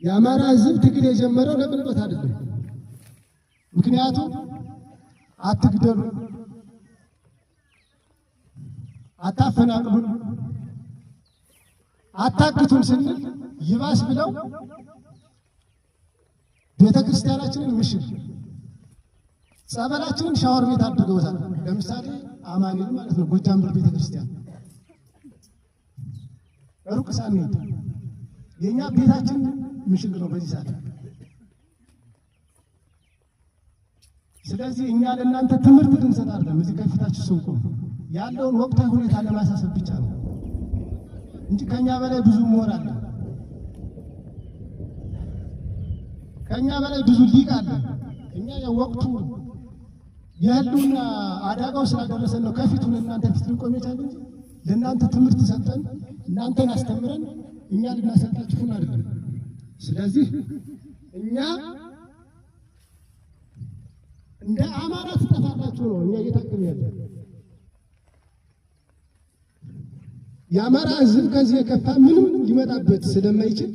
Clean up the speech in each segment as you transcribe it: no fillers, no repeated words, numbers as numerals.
የአማራ ህዝብ ትግል የጀመረው ለቅንጦት አይደለም። ምክንያቱም አትግደሉ፣ አታፈናቅሉን፣ አታግቱን ስንል ይባስ ብለው ቤተክርስቲያናችንን ምሽግ ጸበላችንን ሻወር ቤት አድርገውታል። ለምሳሌ አማኑኤል ማለት ነው ጎጃም ብር ቤተክርስቲያን ሩቅ ሳንሄድ የኛ ቤታችን ምሽግ ነው በዚህ ሰዓት። ስለዚህ እኛ ለእናንተ ትምህርት እንሰጣለን። እዚህ ከፊታችሁ ስንቁ ያለውን ወቅታዊ ሁኔታ ለማሳሰብ ብቻ ነው እንጂ ከኛ በላይ ብዙ ምሁር አለ፣ ከኛ በላይ ብዙ ሊቅ አለ። እኛ የወቅቱ የህልውና አደጋው ስላደረሰን ነው ከፊቱን እናንተ ፊት ልንቆም የቻልን እንጂ ለእናንተ ትምህርት ሰጠን እናንተን አስተምረን እኛ ልናሰጣችሁን አይደለም። ስለዚህ እኛ እንደ አማራ ትጠፋላችሁ ነው እኛ እየታገልን ያለ። የአማራ ህዝብ ከዚህ የከፋ ምንም ሊመጣበት ስለማይችል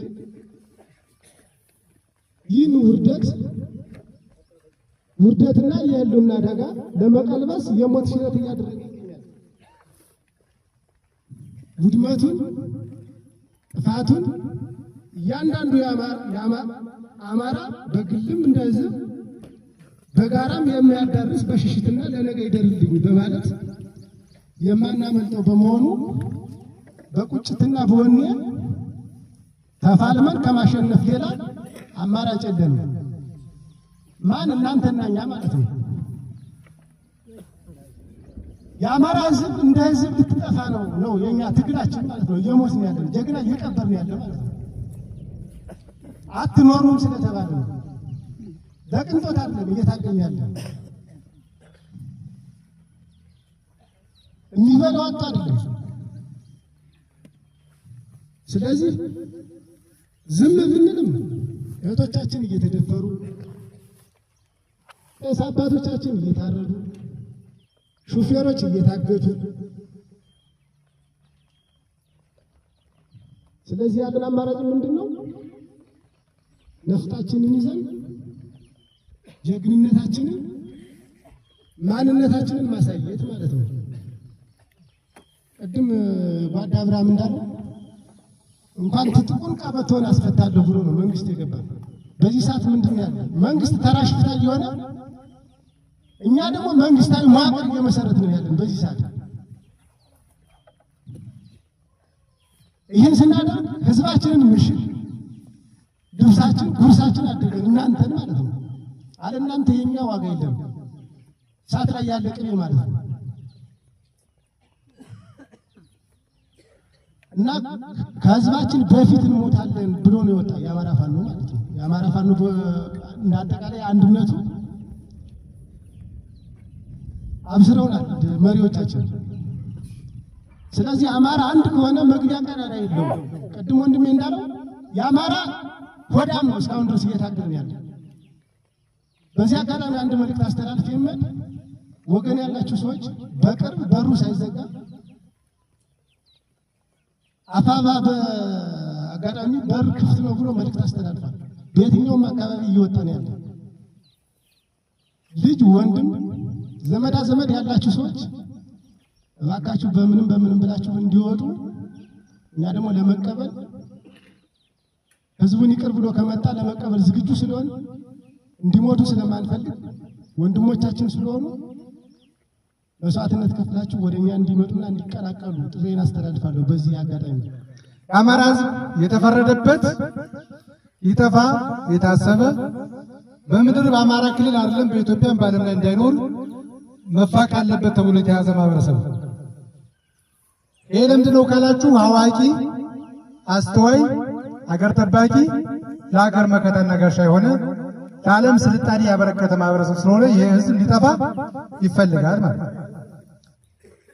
ይህን ውርደትና የህልውና አደጋ ለመቀልበስ የሞት ሽረት እያደረገ ይገኛል። ውድመቱን፣ ጥፋቱን እያንዳንዱ አማራ በግልም እንደ ህዝብ በጋራም የሚያዳርስ በሽሽትና ለነገ ይደርልኝ በማለት የማናመልጠው በመሆኑ በቁጭትና በወኔ ተፋልመን ከማሸነፍ ሌላ አማራጭ የለንም። ማን እናንተና እኛ ማለት ነው። የአማራ ህዝብ እንደ ህዝብ ልትጠፋ ነው የኛ ትግላችን ማለት ነው። እየሞትን ያለ ጀግና እየቀበርን ያለ ማለት ነው። አትኖሩም ስለተባለ ነው። በቅንጦት አይደለም እየታገልን ያለ። የሚበላው አጣ አይደለም። ስለዚህ ዝም ብንልም እህቶቻችን እየተደፈሩ ቄስ አባቶቻችን እየታረዱ ሹፌሮች እየታገቱ፣ ስለዚህ ያለን አማራጭ ምንድነው? ነፍጣችንን ይዘን ጀግንነታችንን ማንነታችንን ማሳየት ማለት ነው። ቅድም ጓዳ አብርሃም እንዳለው እንኳን ትጥቁን ቀበቶን አስፈታለሁ ብሎ ነው መንግስት የገባ። በዚህ ሰዓት ምንድነው ያለ? መንግስት ተራሽፍታ እየሆነ እኛ ደግሞ መንግስታዊ መዋቅር እየመሰረት ነው ያለን በዚህ ሰዓት። ይህን ስናደርግ ህዝባችንን ምሽግ ልብሳችን ጉርሳችን አድርገን እናንተን ማለት ነው። አለ እናንተ የኛ ዋጋ የለም። ሰዓት ላይ ያለ ቅቤ ማለት ነው። እና ከህዝባችን በፊት እንሞታለን ብሎ ነው የወጣ የአማራ ፋኖ ማለት ነው። የአማራ ፋኖ እንዳጠቃላይ አንድነቱ አብስረውናል መሪዎቻችን። ስለዚህ አማራ አንድ ከሆነ መግቢያ ቀዳዳ የለውም። ቅድም ወንድሜ እንዳለው የአማራ ሆዳም ነው እስካሁን ድረስ እየታገልን ያለ። በዚህ አጋጣሚ አንድ መልእክት አስተላልፍ የምል ወገን ያላችሁ ሰዎች በቅርብ በሩ ሳይዘጋ አፋባ በአጋጣሚ በር ክፍት ነው ብሎ መልእክት አስተላልፋል። በየትኛውም አካባቢ እየወጣ ነው ያለ ልጅ ወንድም ዘመዳ ዘመድ ያላችሁ ሰዎች እባካችሁ በምንም ብላችሁ እንዲወጡ፣ እኛ ደግሞ ለመቀበል ህዝቡን ይቅር ብሎ ከመጣ ለመቀበል ዝግጁ ስለሆነ እንዲሞቱ ስለማንፈልግ ወንድሞቻችን ስለሆኑ መስዋዕትነት ከፍላችሁ ወደኛ እንዲመጡና እንዲቀላቀሉ ጥሬን አስተላልፋለሁ። በዚህ አጋጣሚ የአማራ ህዝብ የተፈረደበት ይጠፋ የታሰበ በምድር በአማራ ክልል አይደለም በኢትዮጵያም በዓለም ላይ እንዳይኖር መፋቅ አለበት ተብሎ የተያዘ ማህበረሰብ። ይሄ ለምንድን ነው ካላችሁ አዋቂ፣ አስተዋይ፣ አገር ጠባቂ፣ ለሀገር መከታና ጋሻ የሆነ ለዓለም ስልጣኔ ያበረከተ ማህበረሰብ ስለሆነ ይሄ ህዝብ ሊጠፋ ይፈልጋል ማለት ነው።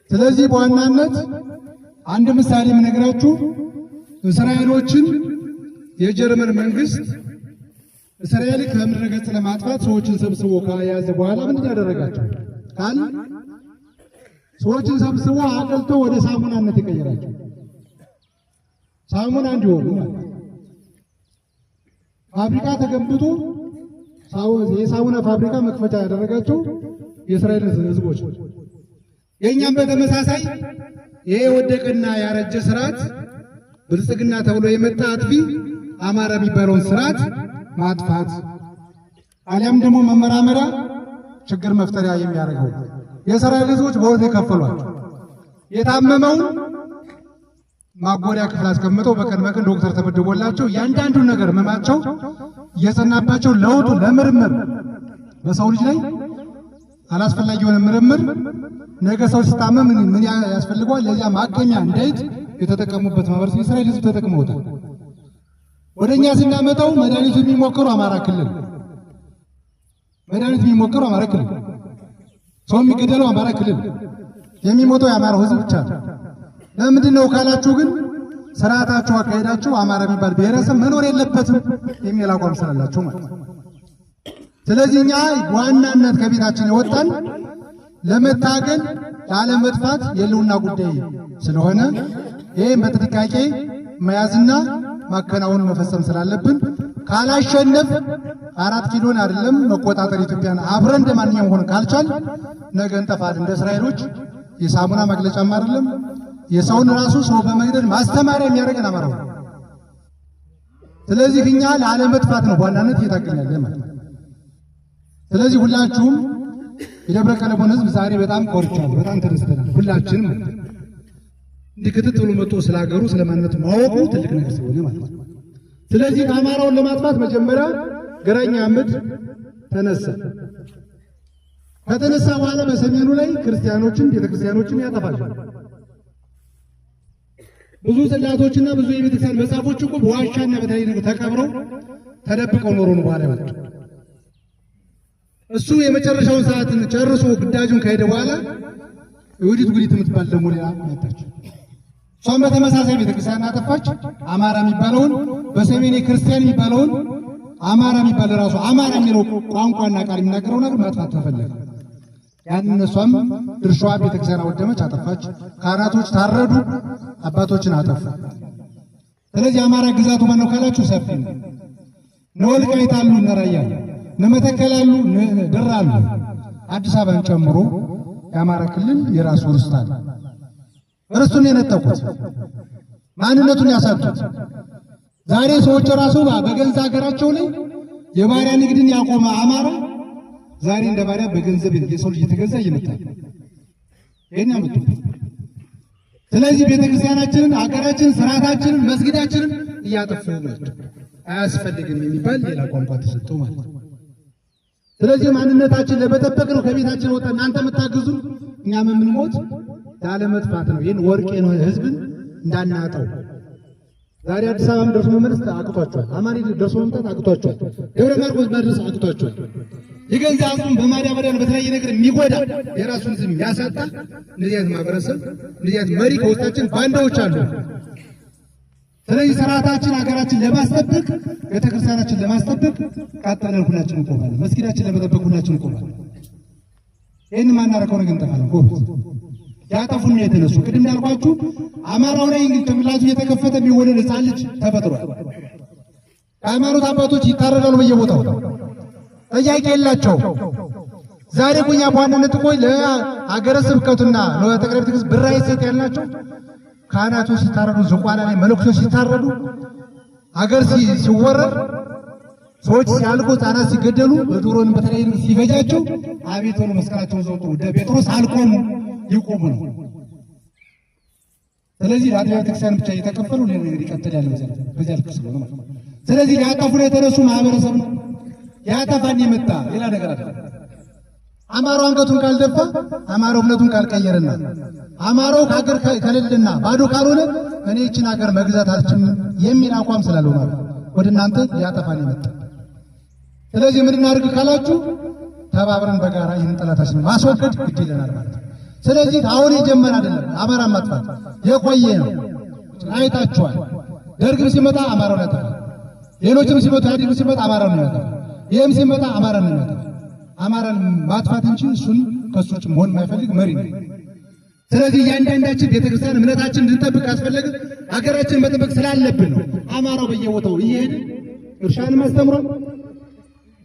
ስለዚህ በዋናነት አንድ ምሳሌ የምነግራችሁ እስራኤሎችን የጀርመን መንግስት እስራኤል ከምድረ ገጽ ለማጥፋት ሰዎችን ሰብስቦ ከያዘ በኋላ ምን ያደረጋቸው ካል ሰዎችን ሰብስቦ አቀልጦ ወደ ሳሙናነት የቀየራቸው ሳሙና እንዲሆኑ ማለት ፋብሪካ ተገንብቶ የሳሙና ፋብሪካ መክፈቻ ያደረጋቸው የእስራኤል ህዝቦች። የእኛም በተመሳሳይ ይሄ የወደቀና ያረጀ ስርዓት ብልጽግና ተብሎ የመጣ አጥፊ አማራ የሚባለውን ስርዓት ማጥፋት አሊያም ደግሞ መመራመሪያ ችግር መፍጠሪያ የሚያደርገው የእስራኤል ህዝቦች በወት የከፈሏቸው የታመመውን ማጎሪያ ክፍል አስቀምጠው በቀን ዶክተር ተመድቦላቸው ያንዳንዱን ነገር ህመማቸው እየጸናባቸው ለውጡ ለምርምር በሰው ልጅ ላይ አላስፈላጊ የሆነ ምርምር ነገ ሰው ሲታመም ምን ያስፈልገዋል ለዚያ ማከሚያ እንዳይት የተጠቀሙበት ማህበረሰብ የእስራኤል ህዝብ ተጠቅመውታል። ወደኛ ስናመጣው መድኃኒቱ የሚሞክሩ አማራ ክልል ሰው የሚገደለው አማራ ክልል የሚሞተው የአማራው ህዝብ ብቻ ነው። ለምንድን ነው ካላችሁ ግን ስርዓታችሁ አካሄዳችሁ አማራ የሚባል ብሔረሰብ መኖር የለበትም የሚል አቋም ስላላችሁ ማለት ነው። ስለዚህ እኛ በዋናነት ከቤታችን የወጣን ለመታገል ላለመጥፋት የህልውና ጉዳይ ስለሆነ ይህም በጥንቃቄ መያዝና ማከናወን መፈጸም ስላለብን ካላሸነፍ 4 ኪሎን አይደለም መቆጣጠር ኢትዮጵያን አብረን እንደማንኛውም ሆነ ካልቻል ነገ እንጠፋለን። እንደ እስራኤሎች የሳሙና መግለጫም አይደለም የሰውን ራሱ ሰው በመግደል ማስተማሪያ የሚያደርገን አማራው። ስለዚህ እኛ ላለመጥፋት ነው በዋናነት እየታገልን ማለት ነው። ስለዚህ ሁላችሁም የደብረ ቀለሞን ህዝብ ዛሬ በጣም ቆርቻለሁ፣ በጣም ተደስተናል። ሁላችንም እንዲህ ክትት ብሎ መጥቶ ስለ ሀገሩ ስለ ማንነቱ ማወቁ ትልቅ ነገር ስለሆነ ማለት ነው። ስለዚህ አማራውን ለማጥፋት መጀመሪያ ግራኝ አህመድ ተነሳ። ከተነሳ በኋላ በሰሜኑ ላይ ክርስቲያኖችን ቤተክርስቲያኖችን ያጠፋል። ብዙ ጽላቶችና ብዙ የቤተክርስቲያን መጽሐፎች እኮ በዋሻና በተለይ ነገር ተቀብረው ተደብቀው ኖሮ ነው በኋላ ወጣ። እሱ የመጨረሻውን ሰዓትን ጨርሶ ግዳጁን ከሄደ በኋላ የወዲት ጉዲት የምትባል ደግሞ ሌላ መጣች። እሷም በተመሳሳይ ቤተክርስቲያን አጠፋች። አማራ የሚባለውን በሰሜን ክርስቲያን የሚባለውን አማራ የሚባል ራሱ አማራ የሚለው ቋንቋና ቃል የሚናገረው ነገር ማጥፋት ተፈለገ። ያን እነሷም ድርሻዋ ቤተክርስቲያን አወደመች፣ አጠፋች። ካህናቶች ታረዱ፣ አባቶችን አጠፉ። ስለዚህ አማራ ግዛቱ ማነው ካላችሁ ሰፊ ነው። ወልቃይት አሉ፣ ራያ መተከል አሉ፣ ደራ አሉ። አዲስ አበባን ጨምሮ የአማራ ክልል የራሱ ርስት አለ። ርስቱን የነጠቁት ማንነቱን ያሳጡት ዛሬ ሰዎች ራሱ በገንዘብ ሀገራቸው ላይ የባሪያ ንግድን ያቆመ አማራ ዛሬ እንደ ባሪያ በገንዘብ የሰው ልጅ የተገዛ ይመጣል። ይሄን ያመጡ። ስለዚህ ቤተክርስቲያናችንን፣ ሀገራችንን፣ ስርዓታችንን፣ መስጊዳችንን እያጠፉ ናቸው። አያስፈልግም የሚባል ሌላ ቋንቋ ተሰጠው ማለት ነው። ስለዚህ ማንነታችን ለመጠበቅ ነው ከቤታችን ወጣ እናንተ የምታግዙ እኛም የምንሞት ላለመጥፋት ነው። ይህን ወርቄ ነው ህዝብን እንዳናጣው። ዛሬ አዲስ አበባም ደርሶ መመለስ አቅቷቸዋል። አማሪ ደርሶ መምጣት አቅቷቸዋል። ደብረ ማርቆስ መድረስ አቅቷቸዋል። የገዛ አቅሙን በማዳበሪያ በተለያየ ነገር የሚጎዳ የራሱን ስም ያሳጣ እንደዚህ አይነት ማህበረሰብ እንደዚህ አይነት መሪ ከውስጣችን ባንዳዎች አሉ። ስለዚህ ስርዓታችን ሀገራችን ለማስጠበቅ ቤተክርስቲያናችን ለማስጠበቅ ቃጠለን ሁላችን እንቆማለን። መስጊዳችን ለመጠበቅ ሁላችን እንቆማለን። ይህን ማናረከው ነገር እንጠፋለን። ጎበዝ ያጠፉና የተነሱ ቅድም እንዳልኳችሁ አማራው ላይ እንግዲህ ተምላቱ እየተከፈተ የሚወለድ ሕፃን ልጅ ተፈጥሯል። ሃይማኖት አባቶች ይታረዳሉ በየቦታው ጥያቄ የላቸው። ዛሬ እኛ በዋናነት እኮ ለሀገረ ስብከቱና ለጠቅላይ ቤተ ክህነት ብር አይሰጥ ያልናቸው ካህናቶች ሲታረዱ፣ ዝቋላ ላይ መለኮሶች ሲታረዱ፣ ሀገር ሲወረር፣ ሰዎች ሲያልቁ፣ ሕፃናት ሲገደሉ፣ በድሮን በተለይ ሲፈጃቸው አቤት ሆኖ መስቀላቸውን ዘውጡ ወደ ጴጥሮስ አልቆሙ ይቆሙ ነው። ስለዚህ ለአጥቢያ ቤተክርስቲያን ብቻ እየተከፈሉ ሌላ ነገር ይቀጥል ያለ በዚያ ልክ ስለሆነ ማለት ነው። ስለዚህ ሊያጠፉን የተነሱ ማህበረሰብ ነው። ያጠፋን የመጣ ሌላ ነገር አለ። አማራው አንገቱን ካልደፋ፣ አማራው እምነቱን ካልቀየረና አማራው ከሀገር ከሌለና ባዶ ካልሆነ እኔ እቺን ሀገር መግዛት አልችልም የሚል አቋም ስላለው ማለት ወደ እናንተ ሊያጠፋን የመጣ። ስለዚህ ምን እናድርግ ካላችሁ ተባብረን በጋራ ይህን ጠላታችን ማስወገድ ግድ ይለናል ማለት ነው። ስለዚህ አሁን የጀመረ አይደለም። አማራ ማጥፋት የቆየ ነው። አይታችኋል። ደርግም ሲመጣ አማራውን ያጠፋል። ሌሎችም ሲመጡ ኢህአዴግ ሲመጣ አማራውን ያጠፋል። ይህም ሲመጣ አማራን ያጠፋል። አማራን ማጥፋት እንጂ እሱን ከሱ ውጭ መሆን የማይፈልግ መሪ ነው። ስለዚህ እያንዳንዳችን ቤተክርስቲያን እምነታችን እንድንጠብቅ አስፈለገ ሀገራችን መጠበቅ ስላለብን ነው። አማራው በየቦታው እየሄደ እርሻንም አስተምሯል፣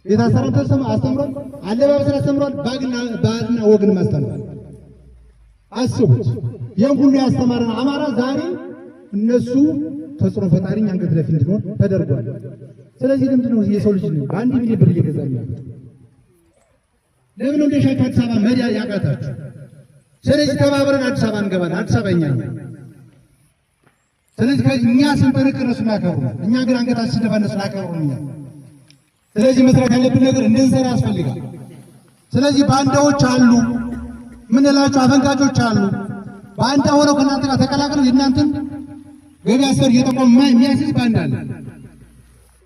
ቤት አሰራርን አስተምሯል፣ አለባበስን አስተምሯል፣ ባህልና ወግንም አስተምሯል። አስቡት ይህን ሁሉ ያስተማረን አማራ ዛሬ እነሱ ተጽዕኖ ፈጣሪ አንገት ለፊት እንዲሆን ተደርጓል። ስለዚህ ለምንድን ነው የሰው ልጅ በአንድ ሚሊዮን ብር እየገዛል? ለምን እንደሻችሁ አዲስ አበባ መሪያ ያቃታችሁ? ስለዚህ ተባብረን አዲስ አበባ እንገባለን። አዲስ አበባ እኛ ነው። ስለዚህ እኛ ስንጠነክር እነሱ ያከብሩ፣ እኛ ግን አንገታችን ስንደፋ እነሱ ያከብሩ። ስለዚህ መስራት ያለብን ነገር እንድንሰራ ያስፈልጋል። ስለዚህ ባንዳዎች አሉ ምንላቸው፣ አፈንጋጮች አሉ። ባንዳ ሆነው ከእናንተ ጋር ተቀላቅለው የእናንተን ገበያ ሰር እየጠቆመ የሚያስይዝ ባንዳ አለ።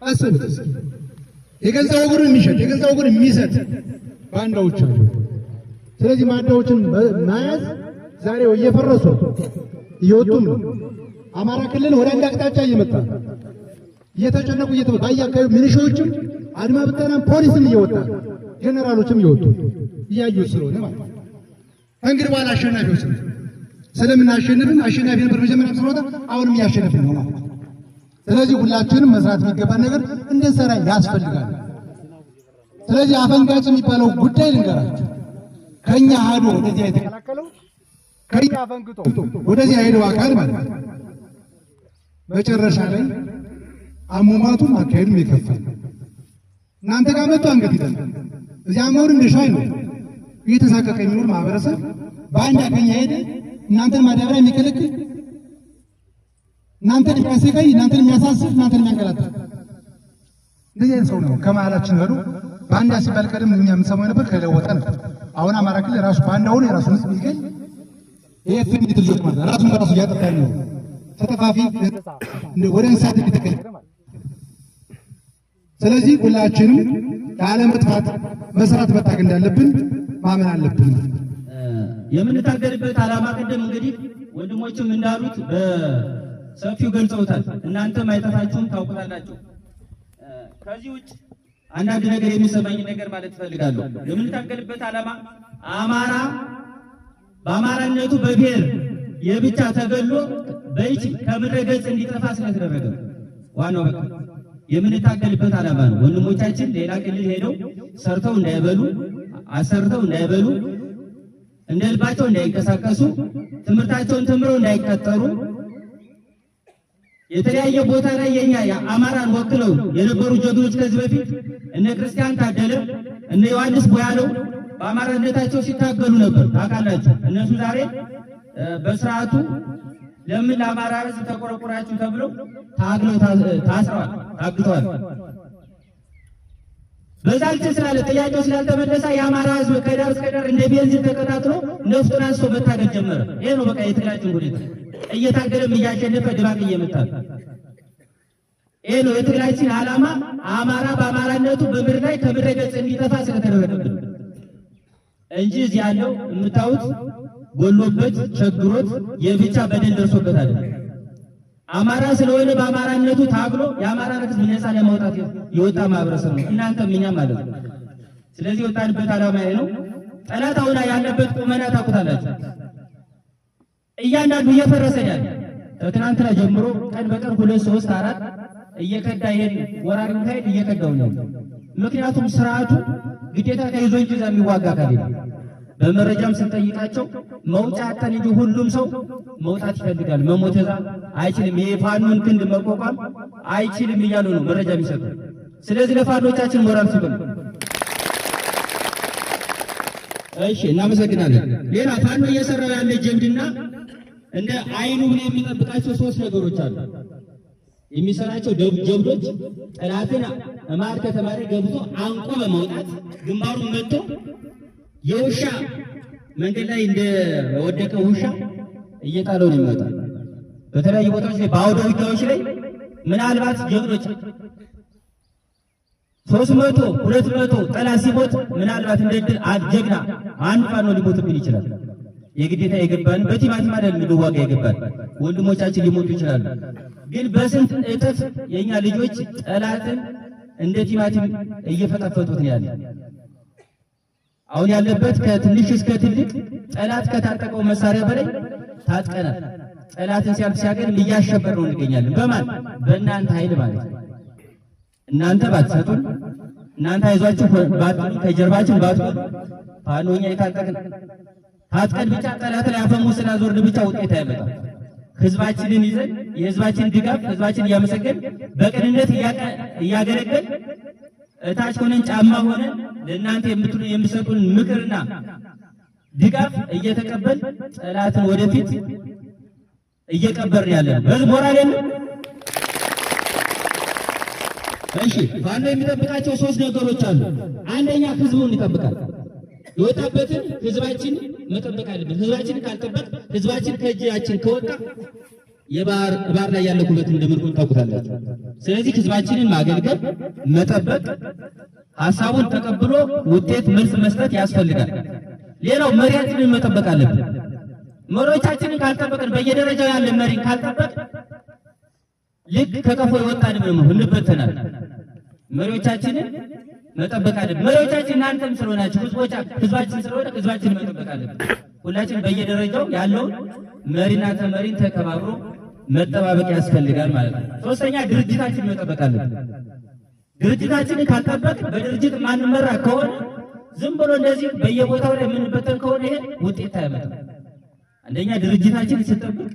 አስቡት። የገዛ ወገኑን የሚሸጥ የገዛ ወገኑን የሚሰጥ ባንዳዎች አሉ። ስለዚህ ባንዳዎችን መያዝ ዛሬ እየፈረሱ እየወጡም ነው። አማራ ክልል ወደ አንድ አቅጣጫ እየመጣ እየተጨነቁ በየአካባቢው ሚሊሻዎችም አድማ ብተናም ፖሊስም እየወጣ ጀነራሎችም እየወጡ እያዩ ስለሆነ ማለት ነው። እንግዲህ በኋላ አሸናፊዎች ነው። ስለምናሸንፍም አሸናፊ ነበር መጀመሪያ ስለሆነ አሁንም እያሸነፍን ነው ማለት ነው። ስለዚህ ሁላችንም መስራት የሚገባን ነገር እንድንሰራ ያስፈልጋል። ስለዚህ አፈንጋጭ የሚባለው ጉዳይ ልንገራችሁ። ከኛ ሀዶ ወደዚያ የተቀላቀለው ከኛ አፈንግጦ ወደዚያ ሄደው አካል ማለት ነው መጨረሻ ላይ አሟሟቱም አካሄዱም የከፋል። እናንተ ጋር መጥቶ አንገት ይደፋል። እዚያ መሆን እንደሻይ ነው እየተሳቀቀ የሚኖር ማህበረሰብ በአንድ ከኛ ሄደ እናንተን ማዳበሪያ የሚከለክል እናንተን የሚያሰቃይ እናንተን የሚያሳስብ እናንተን የሚያንገላታ እንደዚህ አይነት ሰው ነው ከመሀላችን ሄዶ ባንዳ ሲባል ቀደም እኛ የምንሰማው ነበር። ከለወጠ ነው አሁን አማራ ክልል ራሱ ባንዳውን የራሱን ህዝብ ይገል ይሄ ፍንድ ልጆች ማለት ራሱን በራሱ እያጠፋ ነው። ተጠፋፊ ወደ እንስሳት ቢተከለ ማለት። ስለዚህ ሁላችንም ያለመጥፋት መስራት መታገል እንዳለብን ማመን አለብን። የምንታገልበት ዓላማ ቅድም እንግዲህ ወንድሞችም እንዳሉት በሰፊው ገልጸውታል። እናንተም አይጠፋችሁም ታውቁታላችሁ። ከዚህ ውጭ አንዳንድ ነገር የሚሰማኝ ነገር ማለት እፈልጋለሁ። የምንታገልበት ዓላማ አማራ በአማራነቱ በብሔር የብቻ ተገሎ በይች ከምድረ ገጽ እንዲጠፋ ስለተደረገ ዋናው በቃ የምንታገልበት ዓላማ ነው። ወንድሞቻችን ሌላ ክልል ሄደው ሰርተው እንዳይበሉ አሰርተው እንዳይበሉ እንደ ልባቸው እንዳይንቀሳቀሱ ትምህርታቸውን ተምረው እንዳይቀጠሩ የተለያየ ቦታ ላይ የኛ አማራን ወክለው የነበሩ ጀግኖች ከዚህ በፊት እነ ክርስቲያን ታደለ እነ ዮሐንስ ቦያለው በአማራነታቸው ሲታገሉ ነበር ታውቃላችሁ። እነሱ ዛሬ በስርዓቱ ለምን ለአማራ ሕዝብ ተቆረቆራችሁ ተብለው ታግለው ታስረዋል፣ ታግተዋል። በዛልች ስላለ ጥያቄው ስላልተመለሰ የአማራ ሕዝብ ከዳር እስከ ዳር እንደ ቤንዚን ተቀጣጥሎ ነፍጡን አንስቶ መታገል ጀመረ። ይሄ ነው በቃ የትግላችን ሁኔታ። እየታገለም እያሸነፈ ድባቅ እየመታ ይሄ ነው የትግላችን ዓላማ። አማራ በአማራነቱ በምድር ላይ ከምድረ ገጽ እንዲጠፋ ስለተደረገበት እንጂ እዚህ ያለው የምታዩት ጎሎበት ቸግሮት የብቻ በደል ደርሶበት አይደለም። አማራ ስለሆነ በአማራነቱ ታግሎ የአማራ ሕዝብ ነፃ ለማውጣት የወጣ ማህበረሰብ ነው። እናንተም እኛም ማለት ነው። ስለዚህ የወጣንበት ዓላማ ይሄ ነው። ጠላት አሁን ያለበት ቁመና ታውቁታላችሁ። እያንዳንዱ እየፈረሰ ያለ ከትናንትና ጀምሮ ቀን በቀን 2 3 4 እየከዳ ይሄን ወራሪው ኃይል እየከዳው ነው። ምክንያቱም ስርዓቱ ግዴታ ተይዞ እንጂ እዛ የሚዋጋ ካለ በመረጃም ስንጠይቃቸው መውጫ አጣን እንጂ ሁሉም ሰው መውጣት ይፈልጋል። መሞት እዛ አይችልም፣ የፋኖን ክንድ መቋቋም አይችልም እያሉ ነው መረጃ የሚሰጡ። ስለዚህ ለፋኖቻችን ሞራል ስጡ። እሺ፣ እናመሰግናለን። ሌላ ፋኖ እየሰራው ያለ ጀብድና እንደ አይኑ ብሎ የሚጠብቃቸው 3 ነገሮች አሉ። የሚሰራቸው ጀብዶች ጠላትን ማር ከተማሪ ገብቶ አንቆ በመውጣት ግንባሩን መጥቶ የውሻ መንገድ ላይ እንደወደቀ ውሻ እየጣለው ነው የሚወጣው። በተለያዩ ቦታዎች ላይ በአውደ ውጊያዎች ላይ ምናልባት ጀግኖች 300 200 ጠላት ሲሞት ምናልባት እንደድል ጀግና አንድ ፋኖ ሊሞትብን ይችላል። የግዴታ የገባን በቲማቲም አይደል ልንዋጋ የገባን ወንድሞቻችን ሊሞቱ ይችላሉ። ግን በስንት እጥፍ የኛ ልጆች ጠላትን እንደ ቲማቲም እየፈጠፈጡት ነው ያለ። አሁን ያለበት ከትንሽ እስከ ትልቅ ጠላት ከታጠቀው መሳሪያ በላይ ታጥቀናል። ጠላትን ሲያልፍ ሲያገር እያሸበር ነው እንገኛለን። በማን በእናንተ ኃይል ማለት ነው። እናንተ ባትሰጡን እናንተ አይዟችሁ ባትሉ ከጀርባችን ባትሉ ፋኖኛ የታጠቅን ታጥቀን ብቻ ጠላት ላይ አፈሙዝ ስላዞርን ብቻ ውጤት አይመጣም። ህዝባችንን ይዘን የህዝባችን ድጋፍ ህዝባችን እያመሰገን በቅንነት እያገለገል እታች ሆነን ጫማ ሆነን ለእናንተ የምትሰጡን ምክርና ድጋፍ እየተቀበል ጠላትን ወደፊት እየቀበርን ያለን በዚህ ሞራል የለም። እሺ ፋኖ የሚጠብቃቸው 3 ነገሮች አሉ። አንደኛ ህዝቡን ይጠብቃል። የወጣበትን ህዝባችን መጠበቅ አለበት። ህዝባችን ካልጠበቅ ህዝባችን ከእጃችን ከወጣ የባህር ላይ ያለ ኩበት እንደምንቆም ታውቁታላችሁ። ስለዚህ ህዝባችንን ማገልገል፣ መጠበቅ፣ ሐሳቡን ተቀብሎ ውጤት መልስ መስጠት ያስፈልጋል። ሌላው መሪያችንን መጠበቅ አለብን። መሪዎቻችንን ካልጠበቅን በየደረጃው ያለ መሪን ካልጠበቅ ልክ ከቀፎ የወጣን ነው እንበተናል። መሪዎቻችንን መጠበቅ አለብን። መሪዎቻችን እናንተም ስለሆናችሁ ህዝባችን ስለሆነ ህዝባችንን መጠበቅ አለብን። ሁላችን በየደረጃው ያለውን መሪና ተመሪን ተከባብሮ መጠባበቅ ያስፈልጋል ማለት ነው። ሶስተኛ ድርጅታችንን መጠበቅ አለብን። ድርጅታችንን ካልጠበቅ በድርጅት ማንመራ ከሆነ ዝም ብሎ እንደዚህ በየቦታው ላይ የምንበተን ከሆነ ይሄ ውጤት አያመጣም። አንደኛ ድርጅታችንን ስንጠብቅ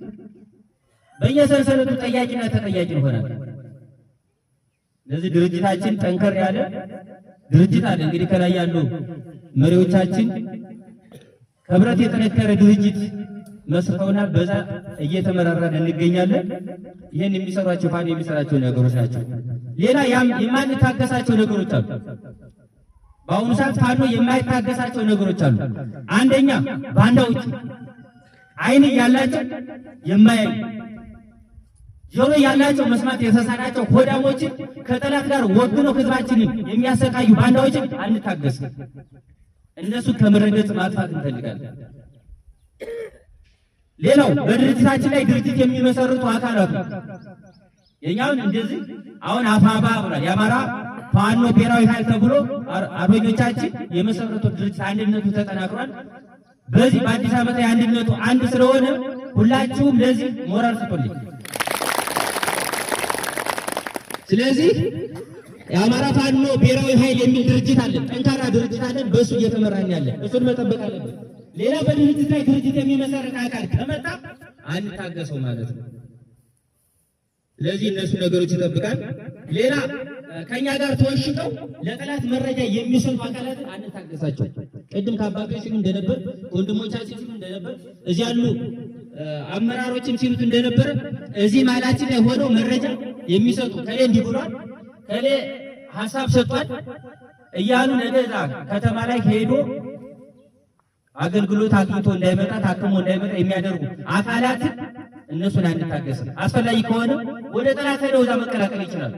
በየሰንሰለቱ ጠያቂና ተጠያቂ ይሆናል። ለዚህ ድርጅታችን ጠንከር ያለ ድርጅት አለ። እንግዲህ ከላይ ያሉ መሪዎቻችን ህብረት የጠነከረ ድርጅት መስርተውና በዛ እየተመራራን እንገኛለን። ይሄን የሚሰሯቸው ፋኖ የሚሰራቸው ነገሮች ናቸው። ሌላ የማንታገሳቸው ነገሮች አሉ። በአሁኑ ሰዓት ፋኖ የማይታገሳቸው ነገሮች አሉ። አንደኛ ባንዳዎች አይን ያላቸው የማያዩ ጆሮ ያላቸው መስማት የተሳናቸው ሆዳሞችን ከጠላት ጋር ወግነው ህዝባችንን የሚያሰቃዩ ባንዳዎችን አንታገስም። እነሱ ከምረገጽ ማጥፋት እንፈልጋለን። ሌላው በድርጅታችን ላይ ድርጅት የሚመሰርቱ አካላት የኛውን እንደዚህ አሁን አፋባ ብሏል። የአማራ ፋኖ ብሔራዊ ኃይል ተብሎ አርበኞቻችን የመሰረቱት ድርጅት አንድነቱ ተጠናክሯል። በዚህ በአዲስ ዓመት አንድነቱ አንድ ስለሆነ ሁላችሁም ለዚህ ሞራል ስጡልኝ። ስለዚህ የአማራ ፋኖ ብሔራዊ ኃይል የሚል ድርጅት አለን፣ ጠንካራ ድርጅት አለን። በእሱ እየተመራን ያለን እሱን መጠበቅ አለብን። ሌላ በድርጅት ላይ ድርጅት የሚመሰረት አካል ከመጣ አንታገሰው ማለት ነው። ስለዚህ እነሱ ነገሮች ይጠብቃል። ሌላ ከኛ ጋር ተወሽቀው ለጠላት መረጃ የሚሰጡ አካላትን አንታገሳቸው። ቅድም ከአባቶች ሲሉ እንደነበር ወንድሞቻችን ሲሉ እንደነበር እዚህ ያሉ አመራሮችም ሲሉት እንደነበረ እዚህ ማላችን ላይ ሆነው መረጃ የሚሰጡ ከሌ እንዲህ ብሏል ከሌ ሐሳብ ሰጥቷል እያሉ ነገዛ ከተማ ላይ ሄዶ አገልግሎት አግኝቶ እንዳይመጣ ታክሞ እንዳይመጣ የሚያደርጉ አካላትን እነሱን አንታገስም። አስፈላጊ ከሆነ ወደ ጠላት ሄደው እዛ መቀላቀል ይችላል።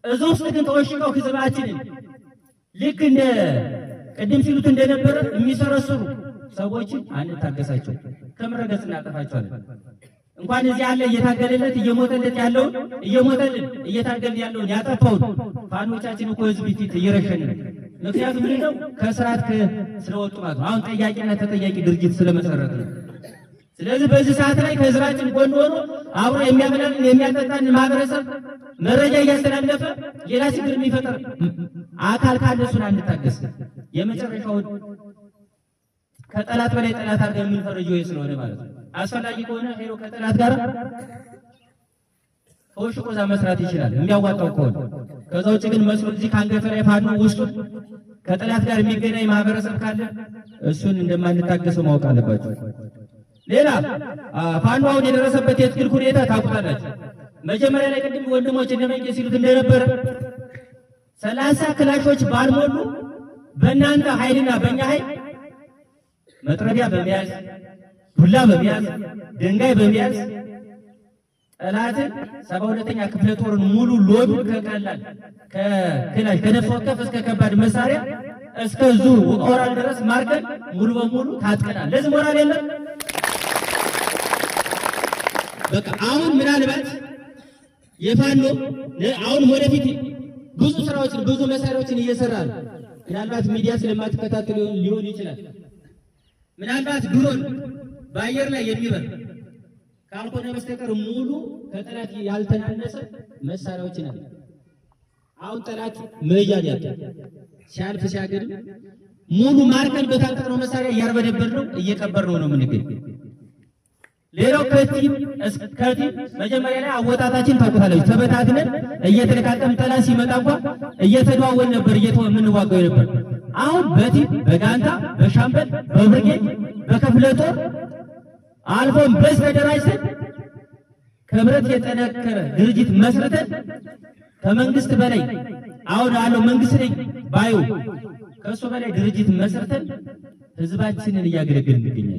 እዚህ ውስጥ ግን ተወሽቀው ህዝባችንን ልክ እንደ ቅድም ሲሉት እንደነበረ የሚሰረስሩ ሰዎችን አንታገሳቸው። ከምረገጽ እናጠፋቸዋለን። እንኳን እዚህ ያለ እየታገለለት እየሞተለት ያለውን እየሞተልን እየታገልን ያለውን ያጠፋውን ፋኖቻችን እኮ ህዝብ ፊት እየረሸንን ነው። ምክንያቱም ምንድነው ከስርዓት ስለወጡ ማለት ነው። አሁን ጠያቂና ተጠያቂ ድርጅት ስለመሰረት ነው። ስለዚህ በዚህ ሰዓት ላይ ከህዝባችን ጎን ሆኖ አብሮ የሚያበላልን የሚያጠጣን ማህበረሰብ መረጃ እያስተላለፈ ሌላ ችግር የሚፈጠር አካል ካለ እሱን አንታገስ። የመጨረሻውን ከጠላት በላይ ጠላት አድርገን የምንፈርጀው ስለሆነ ማለት ነው። አስፈላጊ ከሆነ ሄዶ ከጠላት ጋር ተወሽቆ እዛ መስራት ይችላል የሚያዋጣው ከሆነ። ከዛ ውጭ ግን መስሎ እዚህ ከአንገት ላይ ፋኖ ውስጡ ከጠላት ጋር የሚገናኝ ማህበረሰብ ካለ እሱን እንደማንታገሰው ማወቅ አለባቸው። ሌላ ፋኖ አሁን የደረሰበት የትግል ሁኔታ ታውቁታላችሁ። መጀመሪያ ላይ ቅድም ወንድሞች እንደመንገ ሲሉት እንደነበረ 30 ክላሾች ባልሞሉ በእናንተ ኃይልና በእኛ ኃይል መጥረቢያ በመያዝ ዱላ በመያዝ ድንጋይ በመያዝ ጠላትን 72ኛ ክፍለ ጦርን ሙሉ ሎዱ ከቀላል ከክላሽ ከነፍስ ወከፍ እስከ ከባድ መሳሪያ እስከ ዙ ኦራል ድረስ ማርከን ሙሉ በሙሉ ታጥቀናል። ለዚህ ሞራል የለም። በቃ አሁን ምናልባት የፋኖ አሁን ወደፊት ብዙ ስራዎችን ብዙ መሳሪያዎችን እየሰራ ነው። ምናልባት ሚዲያ ስለማትከታተሉ ሊሆን ይችላል። ምናልባት ድሮን በአየር ላይ የሚበር ካልሆነ በስተቀር ሙሉ ከጠላት ያልተናነሰ መሳሪያዎችን አለ። አሁን ጠላት መያዝ ያጣ ሲያልፍ ሲያገድ ሙሉ ማርከን በታጠቅነው መሳሪያ እያርበደበር ነው እየቀበር ነው የምንገኝ። ሌላው ከቲም እስከቲም መጀመሪያ ላይ አወጣታችን ታውቁታላችሁ። ተበታትነን እየተለቃቀም ጠላት ሲመጣ እንኳን እየተደዋወልን ነበር የምንዋጋው ነበር። አሁን በቲም በጋንታ በሻምበል በብርጌድ በክፍለ ጦር አልፎም በስ ተደራጅተን ከብረት የጠነከረ ድርጅት መስርተን ከመንግስት በላይ አሁን ያለው መንግስት ነኝ ባዩ ከሱ በላይ ድርጅት መስርተን ህዝባችንን እያገለገልን እንገኛለን።